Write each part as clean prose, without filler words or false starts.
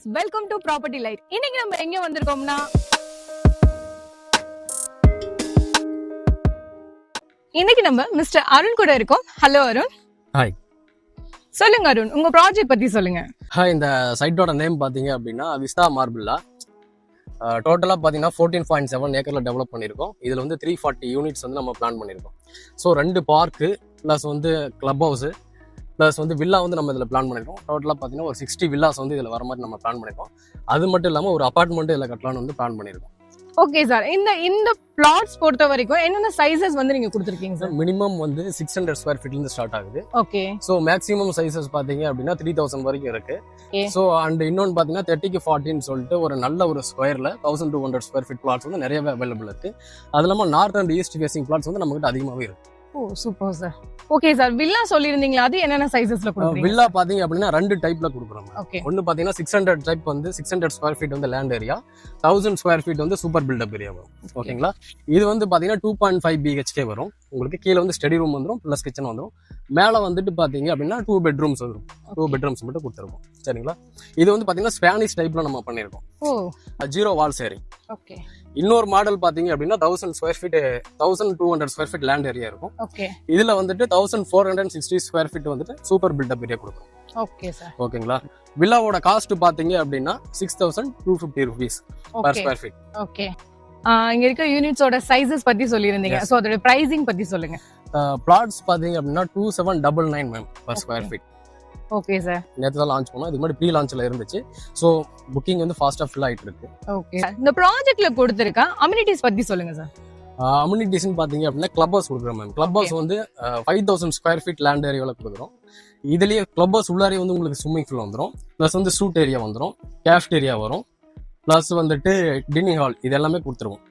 Viewers, welcome to property light. இன்னைக்கு நம்ம எங்க வந்திருக்கோம்னா, இன்னைக்கு நம்ம மிஸ்டர் அருண் கூட இருக்கோம். ஹலோ அருண். ஹாய். சொல்லுங்க அருண், உங்க ப்ராஜெக்ட் பத்தி சொல்லுங்க. ஹாய். இந்த சைட்டோட நேம் பாத்தீங்க அப்படின்னா விஸ்தா மார்பிளா. டோட்டலாக பார்த்தீங்கன்னா 14.7 ஏக்கரில் டெவலப் பண்ணியிருக்கோம். இதில் வந்து 340 யூனிட்ஸ் வந்து நம்ம பிளான் பண்ணியிருக்கோம். ஸோ 2 பார்க்கு ப்ளஸ் வந்து கிளப் ஹவுஸு ப்ளஸ் வந்து வில்லா வந்து நம்ம இதில் பிளான் பண்ணியிருக்கோம். டோட்டலாக பார்த்தீங்கன்னா ஒரு 60 வில்லாஸ் வந்து இதில் வர மாதிரி நம்ம பிளான் பண்ணியிருக்கோம். அது மட்டும் இல்லாமல் ஒரு அப்பார்ட்மெண்ட்டு இதில் கட்டலான்னு வந்து பிளான் பண்ணியிருக்கோம். ஓகே சார், இந்த பிளாட்ஸ் பொறுத்த வரைக்கும் என்னென்ன சைஸஸ் வந்து நீங்க கொடுத்துருக்கீங்க சார்? மினிமம் வந்து 600 ஸ்கொயர் ஃபீட்லேருந்து ஸ்டார்ட் ஆகுது. ஓகே. ஸோ மேக்ஸிமம் சைஸஸ் பார்த்தீங்க அப்படின்னா 3000 வரைக்கும் இருக்கு. ஸோ அண்ட் இன்னொன்று பார்த்தீங்கன்னா 30க்கு 40ன்னு சொல்லிட்டு ஒரு நல்ல ஒரு ஸ்கொயரில் 1200 ஸ்கொயர் ஃபீட் பிளாட்ஸ் வந்து நிறையவே அவைலபிள் இருக்கு. அது இல்லாமல் north and east facing flats வந்து நம்மகிட்ட அதிகமாகவே இருக்கு. Oh super sir. Okay sir, villa சொல்லியிருந்தீங்களா, அது என்னென்ன சைஸஸ்ல கொடுக்குறீங்க? வில்லா பாத்தீங்க அப்படின்னா 2 டைப்ல கொடுக்குறோம். ஓகே. ஒன்னு பாத்தீங்கன்னா 600 டைப் வந்து 600 ஸ்கொயர் ஃபீட் வந்து லேண்ட் ஏரியா, 1000 ஸ்கொயர் ஃபீட் வந்து சூப்பர் பில்டப் ஏரியா வரும். ஓகேங்களா? இது வந்து பாத்தீங்கன்னா 2.5 BHK வரும். உங்களுக்கு கீழே வந்து ஸ்டடி ரூம் வந்துடும், பிளஸ் கிச்சன் வந்துடும். மேலே வந்துட்டு பாத்தீங்க அப்படின்னா 2 பெட்ரூம்ஸ் வந்துடும். 2 பெட்ரூம்ஸ் மட்டும் கொடுத்துருக்கோம். சரிங்களா? இது வந்து பாத்தீங்கன்னா ஸ்பானிஷ் டைப்ல நம்ம பண்ணிருக்கோம். Oh 0 wall sharing. ஓகே. இன்னொரு மாடல் பாத்தீங்க அப்படின்னா 1000 square feet 1200 square feet land area இருக்கும். ஓகே. இதுல வந்துட்டு 1460 ஸ்கொயர் ஃபீட் வந்துட்டு சூப்பர் பில்டப் ஏரியா கொடுக்கும். Okay sir. ஓகேங்களா? வில்லாவோட காஸ்ட் பாத்தீங்க அப்படின்னா 6250 rupees per square feet. Okay. இங்க இருக்க யூனிட்ஸோட சைஸஸ் பத்தி சொல்லியிருந்தீங்க. சோ அதோட பிரைசிங் பத்தி சொல்லுங்க. பிளாட்ஸ் பாத்தீங்க அப்படின்னா 2799 ma'am per square feet. Okay sir. நேத்து தான் லான்ச் பண்ணோம். இதுக்கு முன்னாடி ப்ரீ லான்ச்ல இருந்துச்சு. சோ புக்கிங் வந்து ஃபாஸ்டா ஃபில் ஆயிட்டு இருக்கு. ஓகே. இந்த ப்ராஜெக்ட்ல கொடுத்திருக்க அம்யூனிட்டிஸ் பத்தி சொல்லுங்க சார். அம்யூனிட்டிஸ்னு பாத்தீங்க அப்படின்னா கிளப் ஹவுஸ் கொடுக்குறோம் மேம். கிளப் ஹவுஸ் வந்து 5000 ஸ்கொயர் ஃபீட் லேண்ட் ஏரியாவில் கொடுக்குறோம். இதுலயே கிளப் ஹவுஸ் உள்ளாரே வந்து உங்களுக்கு ஸ்விம்மிங் பூல் வந்துடும், பிளஸ் வந்து சூட் ஏரியா வந்துடும், கேஃப்டேரியா வரும், பிளஸ் வந்துட்டு டின்னிங் ஹால், இது எல்லாமே கொடுத்துருவோம்.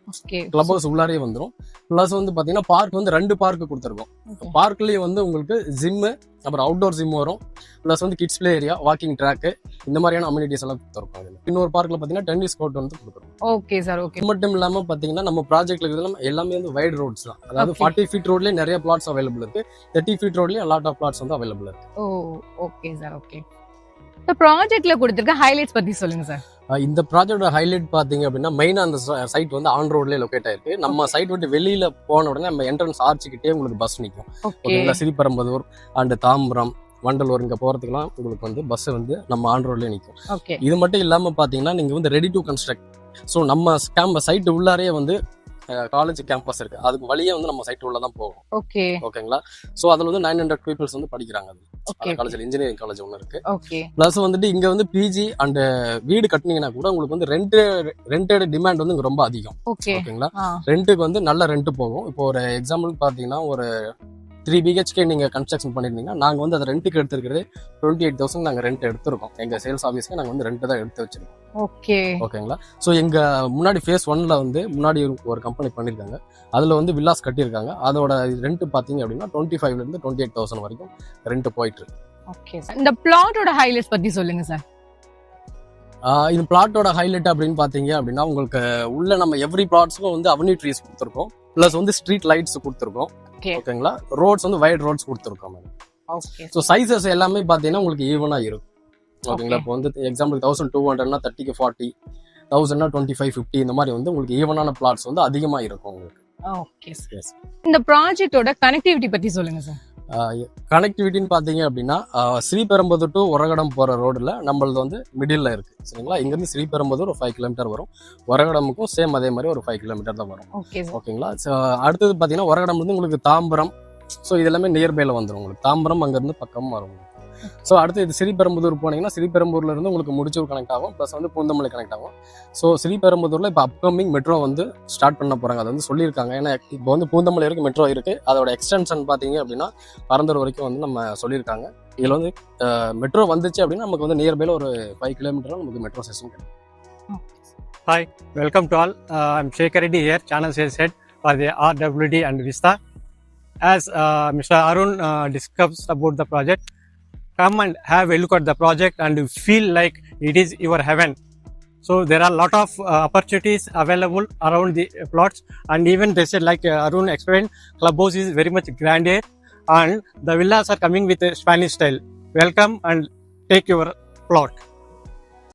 கிளப் ஹவுஸ் உள்ளாரே வந்துடும். பிளஸ் வந்து பாத்தீங்கன்னா பார்க் வந்து 2 பார்க் கொடுத்துருக்கோம். பார்க்லயே வந்து உங்களுக்கு ஜிம்மு, அப்புறம் அவுட்டோர் ஜிம் வரும், பிளஸ் வந்து kids play area, walking track, இந்த மாதிரியான அம்யூனிட்டிஸ் எல்லாம் கொடுத்துருக்கோம். இன்னொரு பார்க்ல பாத்தீங்கன்னா டென்னிஸ் கோர்ட் வந்து கொடுத்துருக்கோம். Okay sir. ஓகே. இது மட்டும் இல்லாம பாத்தீங்கன்னா நம்ம ப்ராஜெக்ட்ல இருக்கிறது எல்லாமே வந்து வைட் ரோட்ஸ் தான். அதாவது 40 ஃபீட் ரோட்லயே நிறைய பிளாட்ஸ் அவைலபிள் இருக்கு, 30 ஃபீட் ரோட்லயே லாட் ஆஃப் பிளாட்ஸ் வந்து அவைலபிள் இருக்கு. ஓ ஓகே சார். ஓகே. இந்த ப்ராஜெக்ட்ல கொடுத்திருக்க ஹைலைட்ஸ் பத்தி சொல்லுங்க சார். இந்த ப்ராஜெக்டோட ஹைலைட் பாத்தீங்க அப்படின்னா மெயினா அந்த சைட் வந்து ஆன் ரோட்லயே லொகேட் ஆயிருக்கு. நம்ம சைட் விட்டு வெளியில போன உடனே நம்ம என்ட்ரன்ஸ் ஆர்ச்சிக்கிட்டே உங்களுக்கு பஸ் நிற்கும். ஓகேங்களா? ஸ்ரீபெரும்புதூர் அண்ட் தாம்பரம், வண்டலூர் இங்க போறதுக்குலாம் உங்களுக்கு வந்து பஸ் வந்து நம்ம ஆன் ரோட்லயே நிற்கும். இது மட்டும் இல்லாம பாத்தீங்கன்னா நீங்க வந்து ரெடி டு கன்ஸ்ட்ரக்ட். ஸோ நம்ம சைட் உள்ளாரே வந்து காலேஜ் கேம்பஸ் இருக்கு, அதுக்கு வழியே வந்து நம்ம சைட் உள்ள தான் போகும். ஓகேங்களா? சோ அதுல வந்து 900 பீப்புள்ஸ் வந்து படிக்கிறாங்க. காலேஜ்ல இன்ஜினியரிங் காலேஜ் ஒன்று இருக்கு. பிளஸ் வந்துட்டு இங்க வந்து பிஜி அண்ட் வீடு கட்டினீங்கன்னா கூட உங்களுக்கு வந்து ரெண்டட் டிமாண்ட் வந்து இங்க ரொம்ப அதிகம். ஓகேங்களா? ரெண்ட்டுக்கு வந்து நல்ல ரெண்ட் போகும். இப்போ ஒரு எக்ஸாம்பிள் பாத்தீங்கன்னா ஒரு 3 BHK நீங்க கன்ஸ்ட்ரக்ஷன் பண்ணிருந்தீங்கன்னா நாங்க வந்து அதை ரெண்ட்டுக்கு எடுத்துருக்கிறது 28,000 நாங்க ரெண்ட் எடுத்திருக்கோம். எங்க சேல்ஸ் ஆஃபீஸ்க்கு நாங்க வந்து ரெண்ட் தான் எடுத்து வச்சிருக்கோம். ஓகேங்களா? ஸோ எங்க முன்னாடி ஃபேஸ் 1ல வந்து முன்னாடி ஒரு கம்பெனி பண்ணிருக்காங்க, அதுல வந்து வில்லாஸ் கட்டியிருக்காங்க. அதோட ரெண்ட் பாத்தீங்க அப்படின்னா 25,000 இருந்து 28,000 வரைக்கும் ரெண்ட் போயிட்டு இருக்கு. இந்த பிளாட்டோட ஹைலைட்ஸ் பத்தி சொல்லுங்க சார். இந்த பிளாட்டோட ஹைலைட் அப்படின்னு பாத்தீங்க அப்படின்னா உங்களுக்கு உள்ள நம்ம எவ்ரி பிளாட்ஸ்க்கும் வந்து அவென்யூ ட்ரீஸ் கொடுத்துருக்கோம், பிளஸ் வந்து ஸ்ட்ரீட் லைட்ஸ் கொடுத்துருக்கோம். ஓகேங்களா? ரோட்ஸ் வந்து வைட் ரோட்ஸ் கொடுத்துருக்கோம். ஸோ சைசஸ் எல்லாமே பாத்தீங்கன்னா உங்களுக்கு ஈவனா இருக்கும். ஓகேங்களா? இப்போ வந்து எக்ஸாம்பிள் 1200னா 30க்கு 40, 1000னா 25, 50 இந்த மாதிரி வந்து உங்களுக்கு ஈவனான பிளாட்ஸ் வந்து அதிகமா இருக்கும் உங்களுக்கு. Okay sir. இந்த ப்ராஜெக்ட்டோட கனெக்டிவிட்டி பத்தி சொல்லுங்க சார். கனெக்டிவிட்டின்னு பாத்தீங்க அப்படின்னா ஸ்ரீபெரும்புதூர் டு ஒரகடம் போற ரோடுல நம்மளது வந்து மிடில் இருக்கு. சரிங்களா? இங்க இருந்து ஸ்ரீபெரும்புதூர் ஒரு 5 கிலோமீட்டர் வரும், ஒரகடமுக்கும் சேம் அதே மாதிரி ஒரு 5 கிலோமீட்டர் தான் வரும். ஓகேங்களா? அடுத்தது பாத்தீங்கன்னா ஒரகடம் வந்து உங்களுக்கு தாம்பரம், ஸோ இது எல்லாமே நியர்பைல வந்துடும். உங்களுக்கு தாம்பரம் அங்க இருந்து பக்கம் வரும். ஸோ அடுத்து இது ஸ்ரீபெரும்புதூர் போனீங்கன்னா ஸ்ரீபெரும்பூர்ல இருந்து உங்களுக்கு முடிச்சூர் கனெக்ட் ஆகும், பிளஸ் வந்து பூந்தமல்லி கனெக்ட் ஆகும். ஸோ ஸ்ரீபெரும்புதூர்ல இப்போ அப்கமிங் மெட்ரோ வந்து ஸ்டார்ட் பண்ண போறாங்க, அது வந்து சொல்லியிருக்காங்க. ஏன்னா இப்போ வந்து பூந்தமல்லி வரைக்கும் மெட்ரோ இருக்கு, அதோட எக்ஸ்டென்ஷன் பாத்தீங்க அப்படின்னா பரந்தூர் வரைக்கும் வந்து நம்ம சொல்லியிருக்காங்க. இதுல வந்து மெட்ரோ வந்துச்சு அப்படின்னா நமக்கு வந்து நியர்பைல ஒரு 5 கிலோமீட்டர் நமக்கு மெட்ரோ ஸ்டேஷன் கிடைக்கும். Hi, welcome to all. I'm Shekhar Reddy here, channel sales head for the RWD and Vista. As Mr. Arun discussed about the project, come and have a look at the project and feel like it is your heaven. So there are a lot of opportunities available around the plots, and even they said, like Arun explained, clubhouse is very much grandeur and the villas are coming with a Spanish style. Welcome and take your plot.